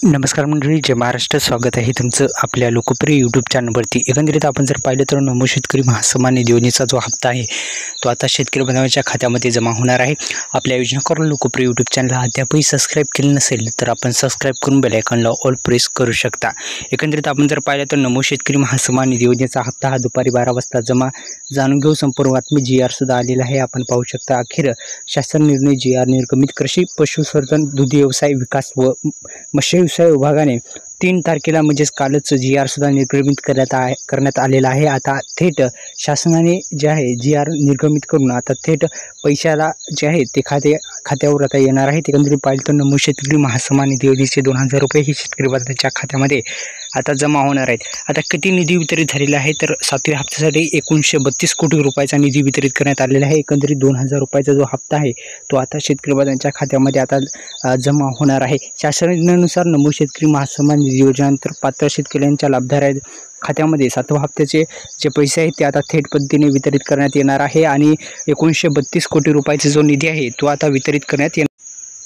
नमस्कार मंडळी, जय महाराष्ट्र. स्वागत आहे तुमचं आपल्या लोकप्रिय यूट्यूब चॅनलवरती. एकंदरीत आपण जर पाहिलं तर नमो शेतकरी महासन्मान निधी योजनेचा जो हप्ता आहे तो आता शेतकरी बांधवांच्या खात्यामध्ये जमा होणार आहे. आपल्या योजना करून लोकप्रिय यूट्यूब चॅनलला अद्यापही सबस्क्राईब केलं नसेल तर आपण सबस्क्राईब करून बेल आयकॉनला ऑल प्रेस करू शकता. एकंदरीत आपण जर पाहिलं तर नमो शेतकरी महासन्मान निधी योजनेचा हप्ता हा दुपारी 12 वाजता जमा. जाणून घेऊ संपूर्ण बातमी. GR सुद्धा आलेला आहे. आपण पाहू शकता. अखेर शासन निर्णय GR निर्गमित कृषी पशुसंवर्धन दूध व्यवसाय विकास व मत्स्य व्यवसाय विभागाने 3 तारखेला म्हणजेच कालच GR सुद्धा निर्गमित करण्यात आलेला आहे. आता थेट शासनाने जे आहे GR निर्गमित करून आता थेट पैशाला जे आहे ते खात्यावर आता येणार आहे. एकंदरीत पाहिलं तर नमो शेतकरी महासन्मान निधी योजनेचे 2000 रुपये ही शेतकरी बांधवांच्या खात्यामध्ये आता जमा होणार आहेत. आता किती निधी वितरित झालेला आहे तर 7व्या हप्त्यासाठी 1932 कोटी रुपयाचा निधी वितरित करण्यात आलेला आहे. एकंदरीत 2000 रुपयाचा जो हप्ता आहे तो आता शेतकरी बांधवांच्या खात्यामध्ये आता जमा होणार आहे. शासन निर्णयानुसार नमो शेतकरी महासन्मान निधी योजनेनंतर पात्र शेतकऱ्यांच्या लाभधारक खात्यामध्ये 7व्या हप्त्याचे जे पैसे आहेत ते आता थेट पद्धतीने वितरित करण्यात येणार आहे आणि 1932 कोटी रुपयाचा जो निधी आहे तो आता वितरित करण्यात येणार.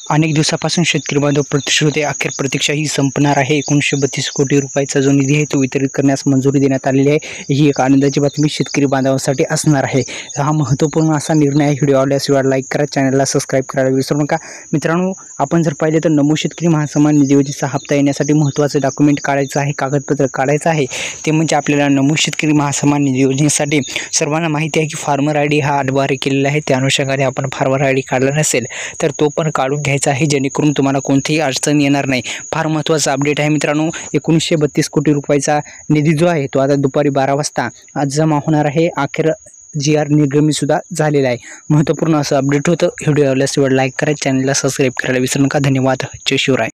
अनेक दिवसापासून शेतकरी बांधव प्रतीक्षा होते. अखेर प्रतीक्षा ही संपणार आहे. 1932 कोटी रुपयाचा जो निधी आहे तो वितरित करण्यास मंजुरी देण्यात आलेली आहे. ही एक आनंदाची बातमी शेतकरी बांधवांसाठी असणार आहे. हा महत्त्वपूर्ण असा निर्णय आहे. व्हिडिओ आवडल्यास लाईक करा, चॅनलला सबस्क्राईब करायला विसरू नका. मित्रांनो, आपण जर पाहिले तर नमो शेतकरी महासन्मान निधी योजनेचा हप्ता येण्यासाठी महत्त्वाचं डॉक्युमेंट काढायचं आहे, कागदपत्र काढायचं आहे. ते म्हणजे आपल्याला नमो शेतकरी महासन्मान निधी योजनेसाठी सर्वांना माहिती आहे की फार्मर ID हा अनिवार्य केलेला आहे. त्या अनुषंगाने आपण फार्मर ID काढला नसेल तर तो पण काढून घ्यायचा आहे, जेणेकरून तुम्हाला कोणतीही अडचण येणार नाही. फार महत्त्वाचा अपडेट आहे मित्रांनो. 1932 कोटी रुपयाचा निधी जो आहे तो आता दुपारी 12 वाजता आज जमा होणार आहे. अखेर GR निर्गमित सुद्धा झालेला आहे. महत्त्वपूर्ण असं अपडेट होतं. व्हिडिओ आवडल्यास लाईक करा, चॅनलला सबस्क्राईब करायला विसरू नका. धन्यवाद. जय शिवराय.